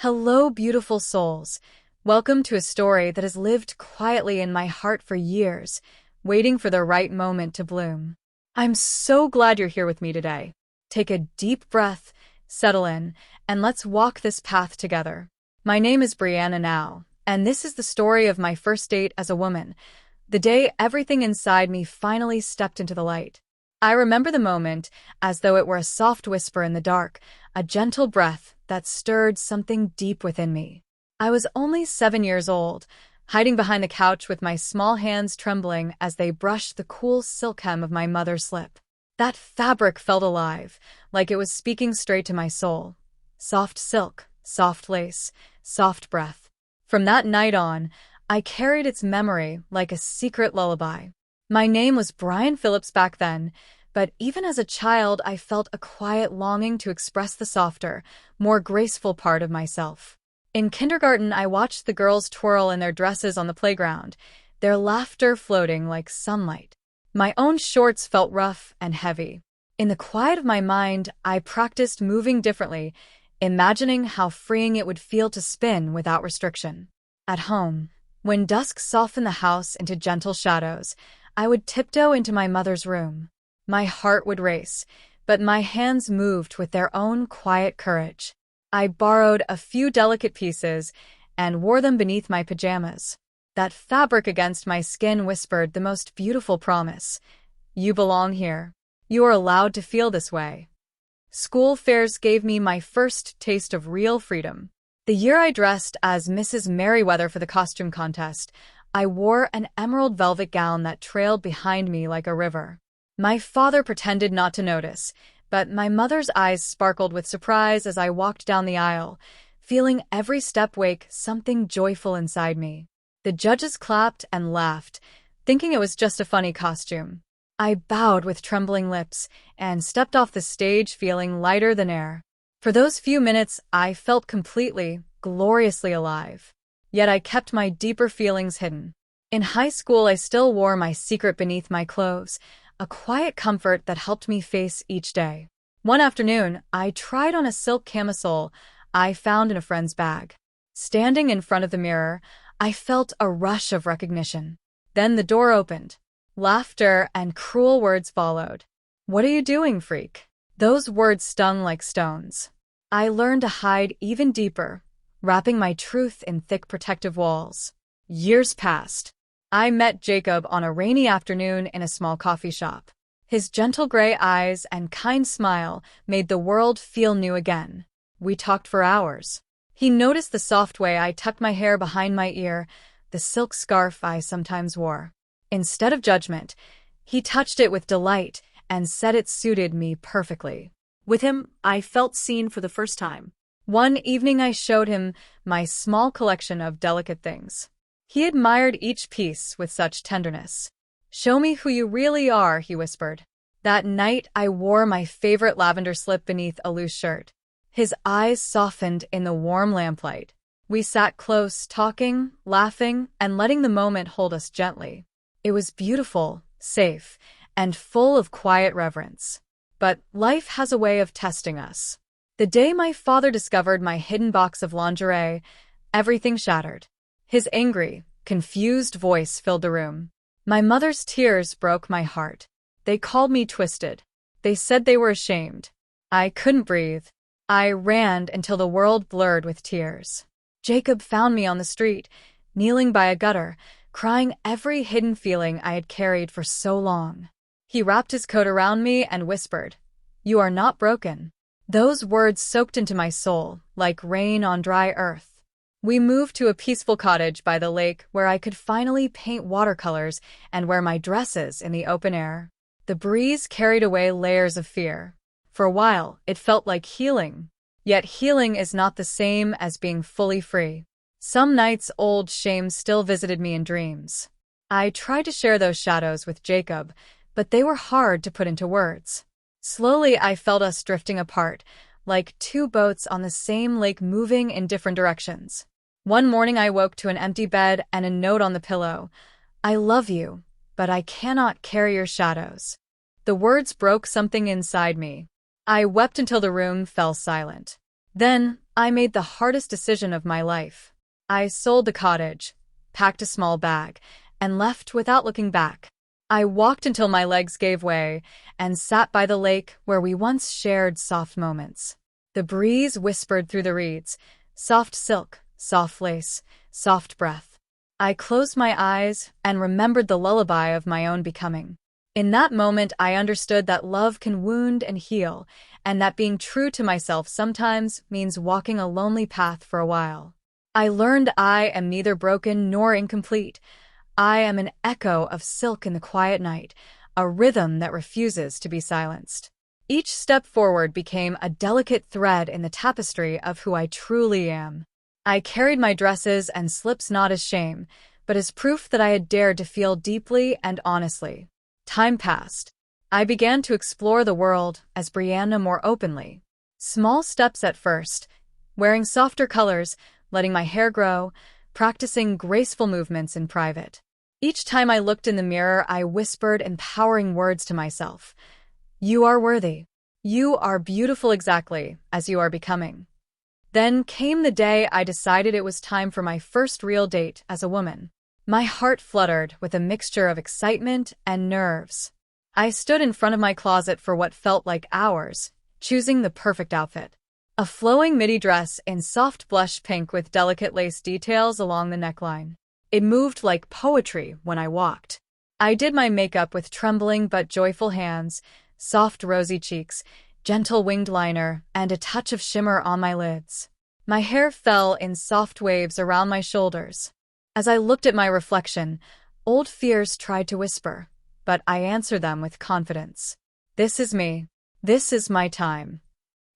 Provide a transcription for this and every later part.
Hello, beautiful souls. Welcome to a story that has lived quietly in my heart for years, waiting for the right moment to bloom. I'm so glad you're here with me today. Take a deep breath, settle in, and let's walk this path together. My name is Brianna now, and this is the story of my first date as a woman, the day everything inside me finally stepped into the light. I remember the moment as though it were a soft whisper in the dark, a gentle breath that stirred something deep within me. I was only 7 years old, hiding behind the couch with my small hands trembling as they brushed the cool silk hem of my mother's slip. That fabric felt alive, like it was speaking straight to my soul. Soft silk, soft lace, soft breath. From that night on, I carried its memory like a secret lullaby. My name was Brian Phillips back then, but even as a child I felt a quiet longing to express the softer, more graceful part of myself. In kindergarten, I watched the girls twirl in their dresses on the playground, their laughter floating like sunlight. My own shorts felt rough and heavy. In the quiet of my mind, I practiced moving differently, imagining how freeing it would feel to spin without restriction. At home, when dusk softened the house into gentle shadows, I would tiptoe into my mother's room. My heart would race, but my hands moved with their own quiet courage. I borrowed a few delicate pieces and wore them beneath my pajamas. That fabric against my skin whispered the most beautiful promise. You belong here. You are allowed to feel this way. School fairs gave me my first taste of real freedom. The year I dressed as Mrs. Merriweather for the costume contest, I wore an emerald velvet gown that trailed behind me like a river. My father pretended not to notice, but my mother's eyes sparkled with surprise as I walked down the aisle, feeling every step wake something joyful inside me. The judges clapped and laughed, thinking it was just a funny costume. I bowed with trembling lips and stepped off the stage feeling lighter than air. For those few minutes, I felt completely, gloriously alive. Yet I kept my deeper feelings hidden. In high school, I still wore my secret beneath my clothes, a quiet comfort that helped me face each day. One afternoon, I tried on a silk camisole I found in a friend's bag. Standing in front of the mirror, I felt a rush of recognition. Then the door opened. Laughter and cruel words followed. "What are you doing, freak?" Those words stung like stones. I learned to hide even deeper, wrapping my truth in thick protective walls. Years passed. I met Jacob on a rainy afternoon in a small coffee shop. His gentle gray eyes and kind smile made the world feel new again. We talked for hours. He noticed the soft way I tucked my hair behind my ear, the silk scarf I sometimes wore. Instead of judgment, he touched it with delight and said it suited me perfectly. With him, I felt seen for the first time. One evening I showed him my small collection of delicate things. He admired each piece with such tenderness. "Show me who you really are," he whispered. That night I wore my favorite lavender slip beneath a loose shirt. His eyes softened in the warm lamplight. We sat close, talking, laughing, and letting the moment hold us gently. It was beautiful, safe, and full of quiet reverence. But life has a way of testing us. The day my father discovered my hidden box of lingerie, everything shattered. His angry, confused voice filled the room. My mother's tears broke my heart. They called me twisted. They said they were ashamed. I couldn't breathe. I ran until the world blurred with tears. Jacob found me on the street, kneeling by a gutter, crying every hidden feeling I had carried for so long. He wrapped his coat around me and whispered, "You are not broken." Those words soaked into my soul, like rain on dry earth. We moved to a peaceful cottage by the lake where I could finally paint watercolors and wear my dresses in the open air. The breeze carried away layers of fear. For a while, it felt like healing. Yet healing is not the same as being fully free. Some nights old shame still visited me in dreams. I tried to share those shadows with Jacob, but they were hard to put into words. Slowly, I felt us drifting apart, like two boats on the same lake moving in different directions. One morning I woke to an empty bed and a note on the pillow. "I love you, but I cannot carry your shadows." The words broke something inside me. I wept until the room fell silent. Then, I made the hardest decision of my life. I sold the cottage, packed a small bag, and left without looking back. I walked until my legs gave way and sat by the lake where we once shared soft moments. The breeze whispered through the reeds, soft silk, soft lace, soft breath. I closed my eyes and remembered the lullaby of my own becoming. In that moment, I understood that love can wound and heal, and that being true to myself sometimes means walking a lonely path for a while. I learned I am neither broken nor incomplete. I am an echo of silk in the quiet night, a rhythm that refuses to be silenced. Each step forward became a delicate thread in the tapestry of who I truly am. I carried my dresses and slips not as shame, but as proof that I had dared to feel deeply and honestly. Time passed. I began to explore the world as Brianna more openly. Small steps at first, wearing softer colors, letting my hair grow, practicing graceful movements in private. Each time I looked in the mirror, I whispered empowering words to myself. You are worthy. You are beautiful exactly as you are becoming. Then came the day I decided it was time for my first real date as a woman. My heart fluttered with a mixture of excitement and nerves. I stood in front of my closet for what felt like hours, choosing the perfect outfit. A flowing midi dress in soft blush pink with delicate lace details along the neckline. It moved like poetry when I walked. I did my makeup with trembling but joyful hands, soft rosy cheeks, gentle winged liner, and a touch of shimmer on my lids. My hair fell in soft waves around my shoulders. As I looked at my reflection, old fears tried to whisper, but I answered them with confidence. This is me. This is my time.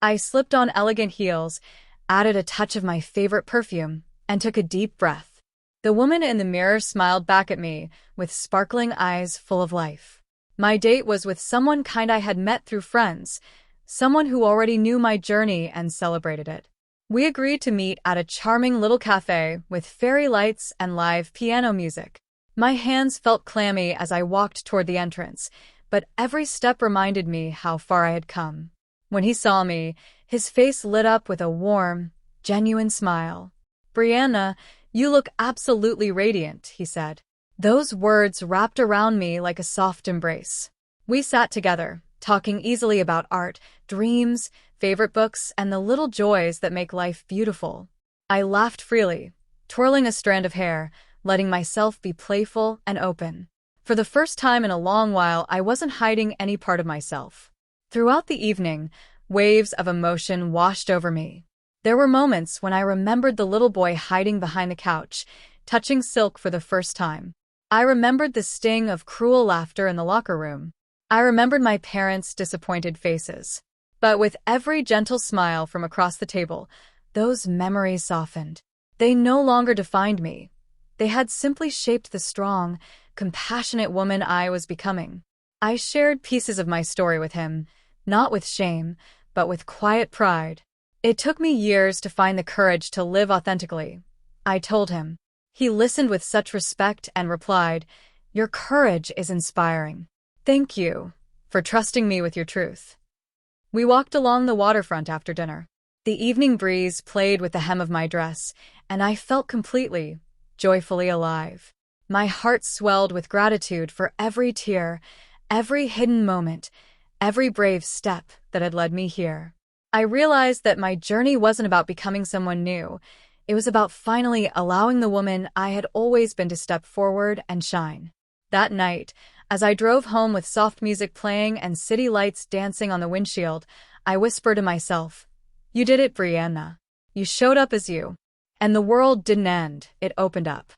I slipped on elegant heels, added a touch of my favorite perfume, and took a deep breath. The woman in the mirror smiled back at me with sparkling eyes full of life. My date was with someone kind I had met through friends, someone who already knew my journey and celebrated it. We agreed to meet at a charming little cafe with fairy lights and live piano music. My hands felt clammy as I walked toward the entrance, but every step reminded me how far I had come. When he saw me, his face lit up with a warm, genuine smile. Brianna, you look absolutely radiant, he said. Those words wrapped around me like a soft embrace. We sat together, talking easily about art, dreams, favorite books, and the little joys that make life beautiful. I laughed freely, twirling a strand of hair, letting myself be playful and open. For the first time in a long while, I wasn't hiding any part of myself. Throughout the evening, waves of emotion washed over me. There were moments when I remembered the little boy hiding behind the couch, touching silk for the first time. I remembered the sting of cruel laughter in the locker room. I remembered my parents' disappointed faces. But with every gentle smile from across the table, those memories softened. They no longer defined me. They had simply shaped the strong, compassionate woman I was becoming. I shared pieces of my story with him, not with shame, but with quiet pride. It took me years to find the courage to live authentically. I told him. He listened with such respect and replied, "Your courage is inspiring. Thank you for trusting me with your truth." We walked along the waterfront after dinner. The evening breeze played with the hem of my dress, and I felt completely, joyfully alive. My heart swelled with gratitude for every tear, every hidden moment, every brave step that had led me here. I realized that my journey wasn't about becoming someone new. It was about finally allowing the woman I had always been to step forward and shine. That night, as I drove home with soft music playing and city lights dancing on the windshield, I whispered to myself, "You did it, Brianna. You showed up as you." And the world didn't end, it opened up.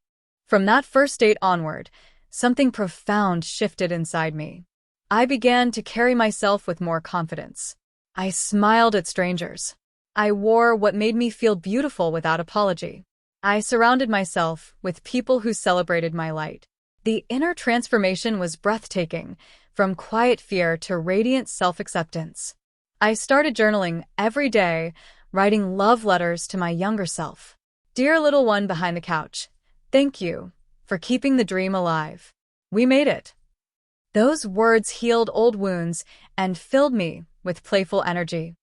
From that first date onward, something profound shifted inside me. I began to carry myself with more confidence. I smiled at strangers. I wore what made me feel beautiful without apology. I surrounded myself with people who celebrated my light. The inner transformation was breathtaking, from quiet fear to radiant self-acceptance. I started journaling every day, writing love letters to my younger self. "Dear little one behind the couch, thank you for keeping the dream alive. We made it." Those words healed old wounds and filled me with playful energy.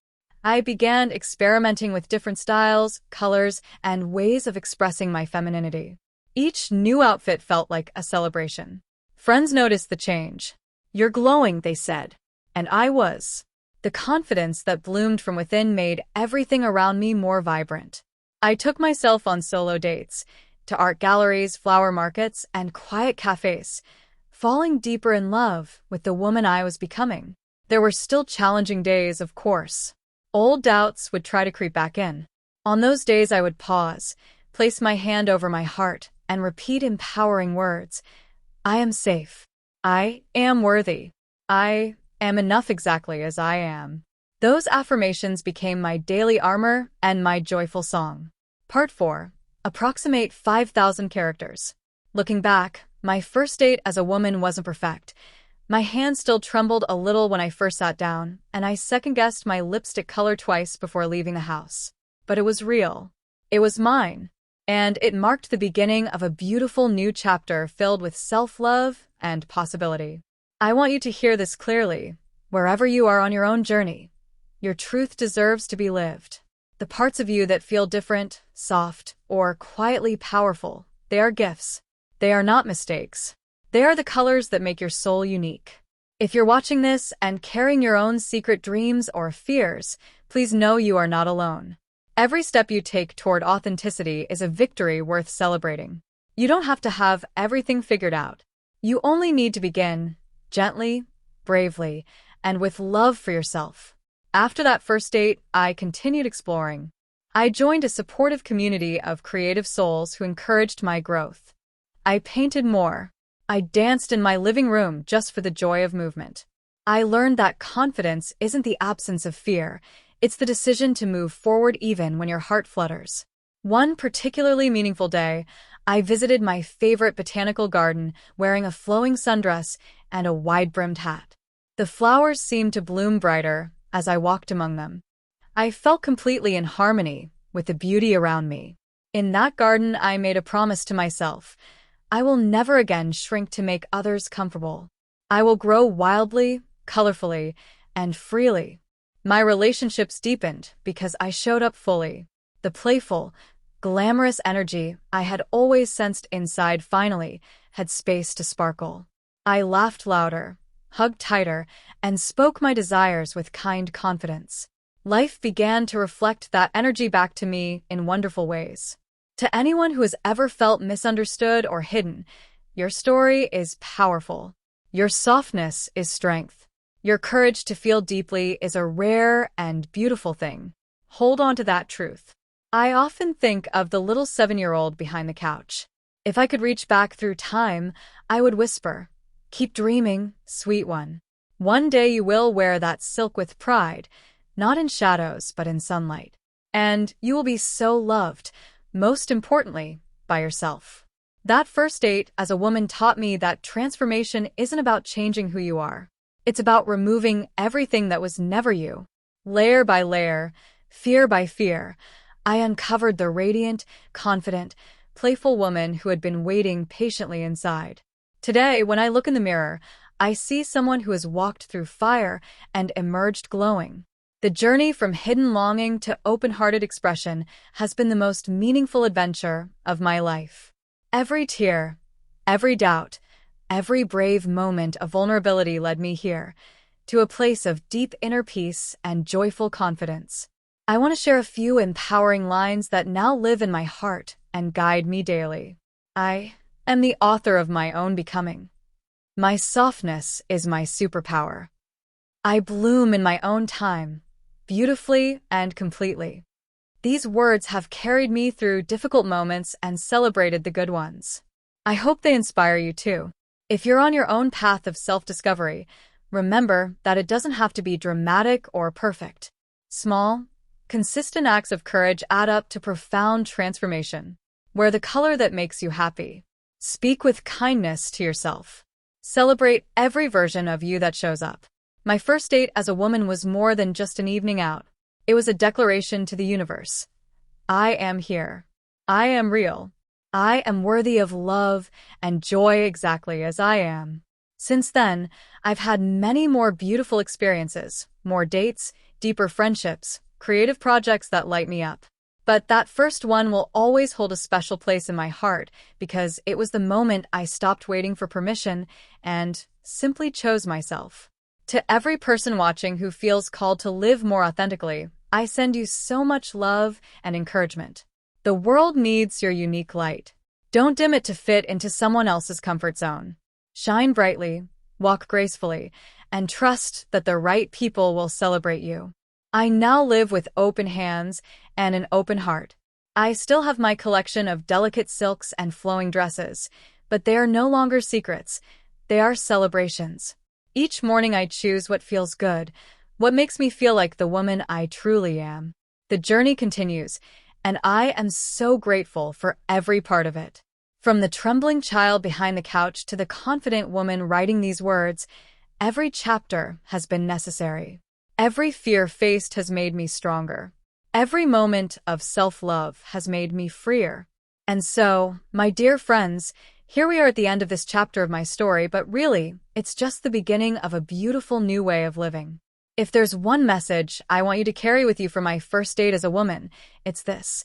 I began experimenting with different styles, colors, and ways of expressing my femininity. Each new outfit felt like a celebration. Friends noticed the change. "You're glowing," they said. And I was. The confidence that bloomed from within made everything around me more vibrant. I took myself on solo dates, to art galleries, flower markets, and quiet cafes, falling deeper in love with the woman I was becoming. There were still challenging days, of course. Old doubts would try to creep back in. On those days I would pause, place my hand over my heart, and repeat empowering words. I am safe. I am worthy. I am enough exactly as I am. Those affirmations became my daily armor and my joyful song. Part 4. Approximate 5,000 characters. Looking back, my first date as a woman wasn't perfect. My hand still trembled a little when I first sat down, and I second-guessed my lipstick color twice before leaving the house. But it was real. It was mine. And it marked the beginning of a beautiful new chapter filled with self-love and possibility. I want you to hear this clearly. Wherever you are on your own journey, your truth deserves to be lived. The parts of you that feel different, soft, or quietly powerful, they are gifts. They are not mistakes. They are the colors that make your soul unique. If you're watching this and carrying your own secret dreams or fears, please know you are not alone. Every step you take toward authenticity is a victory worth celebrating. You don't have to have everything figured out. You only need to begin, gently, bravely, and with love for yourself. After that first date, I continued exploring. I joined a supportive community of creative souls who encouraged my growth. I painted more. I danced in my living room just for the joy of movement. I learned that confidence isn't the absence of fear. It's the decision to move forward even when your heart flutters. One particularly meaningful day, I visited my favorite botanical garden wearing a flowing sundress and a wide-brimmed hat. The flowers seemed to bloom brighter as I walked among them. I felt completely in harmony with the beauty around me. In that garden, I made a promise to myself. I will never again shrink to make others comfortable. I will grow wildly, colorfully, and freely. My relationships deepened because I showed up fully. The playful, glamorous energy I had always sensed inside finally had space to sparkle. I laughed louder, hugged tighter, and spoke my desires with kind confidence. Life began to reflect that energy back to me in wonderful ways. To anyone who has ever felt misunderstood or hidden, your story is powerful. Your softness is strength. Your courage to feel deeply is a rare and beautiful thing. Hold on to that truth. I often think of the little 7-year-old behind the couch. If I could reach back through time, I would whisper, "Keep dreaming, sweet one. One day you will wear that silk with pride, not in shadows but in sunlight. And you will be so loved, most importantly, by yourself." That first date as a woman taught me that transformation isn't about changing who you are. It's about removing everything that was never you. Layer by layer, fear by fear, I uncovered the radiant, confident, playful woman who had been waiting patiently inside. Today, when I look in the mirror, I see someone who has walked through fire and emerged glowing. The journey from hidden longing to open-hearted expression has been the most meaningful adventure of my life. Every tear, every doubt, every brave moment of vulnerability led me here, to a place of deep inner peace and joyful confidence. I want to share a few empowering lines that now live in my heart and guide me daily. I am the author of my own becoming. My softness is my superpower. I bloom in my own time, beautifully and completely. These words have carried me through difficult moments and celebrated the good ones. I hope they inspire you too. If you're on your own path of self-discovery, remember that it doesn't have to be dramatic or perfect. Small, consistent acts of courage add up to profound transformation. Wear the color that makes you happy. Speak with kindness to yourself. Celebrate every version of you that shows up. My first date as a woman was more than just an evening out. It was a declaration to the universe. I am here. I am real. I am worthy of love and joy exactly as I am. Since then, I've had many more beautiful experiences, more dates, deeper friendships, creative projects that light me up. But that first one will always hold a special place in my heart because it was the moment I stopped waiting for permission and simply chose myself. To every person watching who feels called to live more authentically, I send you so much love and encouragement. The world needs your unique light. Don't dim it to fit into someone else's comfort zone. Shine brightly, walk gracefully, and trust that the right people will celebrate you. I now live with open hands and an open heart. I still have my collection of delicate silks and flowing dresses, but they are no longer secrets. They are celebrations. Each morning I choose what feels good, what makes me feel like the woman I truly am. The journey continues, and I am so grateful for every part of it. From the trembling child behind the couch to the confident woman writing these words, every chapter has been necessary. Every fear faced has made me stronger. Every moment of self-love has made me freer. And so, my dear friends, here we are at the end of this chapter of my story, but really, it's just the beginning of a beautiful new way of living. If there's one message I want you to carry with you from my first date as a woman, it's this.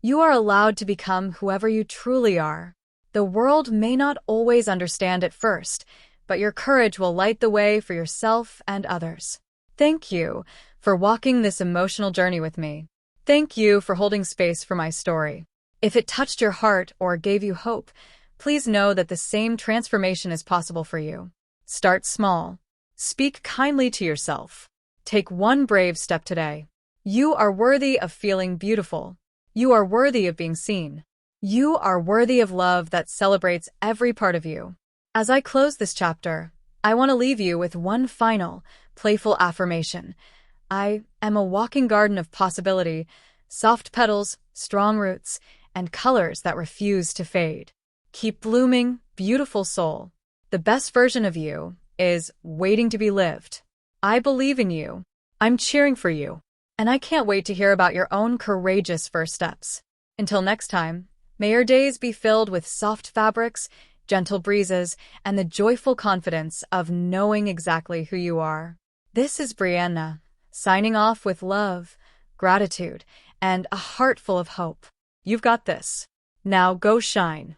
You are allowed to become whoever you truly are. The world may not always understand at first, but your courage will light the way for yourself and others. Thank you for walking this emotional journey with me. Thank you for holding space for my story. If it touched your heart or gave you hope, please know that the same transformation is possible for you. Start small. Speak kindly to yourself. Take one brave step today. You are worthy of feeling beautiful. You are worthy of being seen. You are worthy of love that celebrates every part of you. As I close this chapter, I want to leave you with one final, playful affirmation. I am a walking garden of possibility, soft petals, strong roots, and colors that refuse to fade. Keep blooming, beautiful soul. The best version of you is waiting to be lived. I believe in you. I'm cheering for you. And I can't wait to hear about your own courageous first steps. Until next time, may your days be filled with soft fabrics, gentle breezes, and the joyful confidence of knowing exactly who you are. This is Brianna, signing off with love, gratitude, and a heart full of hope. You've got this. Now go shine.